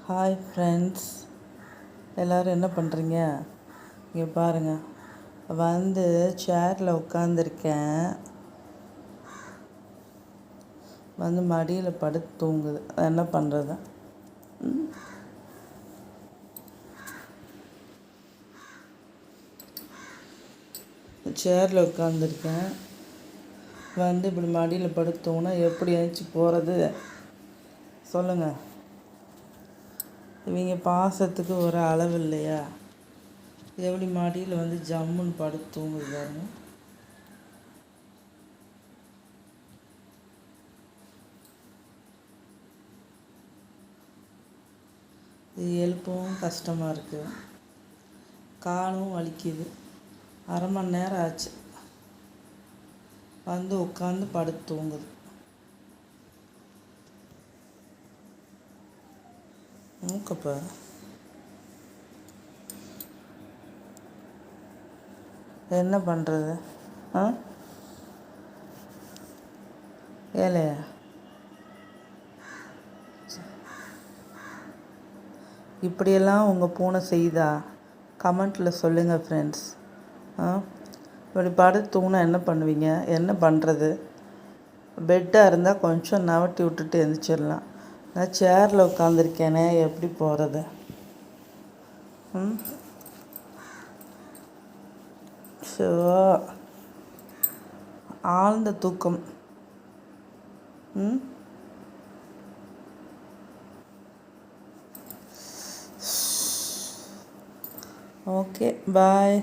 Hi friends, எல்லோரும் என்ன பண்ணுறீங்க? இங்கே பாருங்கள், வந்து சேரில் உட்காந்துருக்கேன். வந்து மடியில் படுத்து தூங்குது. என்ன பண்ணுறது? சேரில் உட்காந்துருக்கேன். வந்து இப்படி மடியில் படுத்து தூங்கினா எப்படி எழுந்துச்சி போகிறது சொல்லுங்கள். இவங்க பாசத்துக்கு ஒரு அளவு இல்லையா? எப்படி மடியில் வந்து ஜம்முன்னு படுத்து தூங்குது பாருங்க. இது எழுப்பவும் கஷ்டமாக இருக்குது, காலும் வலிக்குது. அரை மணி நேரம் ஆச்சு வந்து உட்காந்து படுத்து தூங்குது. மூக்கப்ப என்ன பண்ணுறது? ஏழையா? இப்படியெல்லாம் உங்கள் பூனை செய்தா? கமெண்ட்டில் சொல்லுங்கள் ஃப்ரெண்ட்ஸ். இப்படி படுத்து தூங்கினா என்ன பண்ணுவீங்க? என்ன பண்ணுறது? பெட்டாக இருந்தால் கொஞ்சம் நவட்டி விட்டுட்டு எழுந்திரிச்சிடலாம். நான் சேரில் உட்காந்துருக்கேனே, எப்படி போகிறது? ஸோ ஆழ்ந்த தூக்கம். ஓகே, பாய்.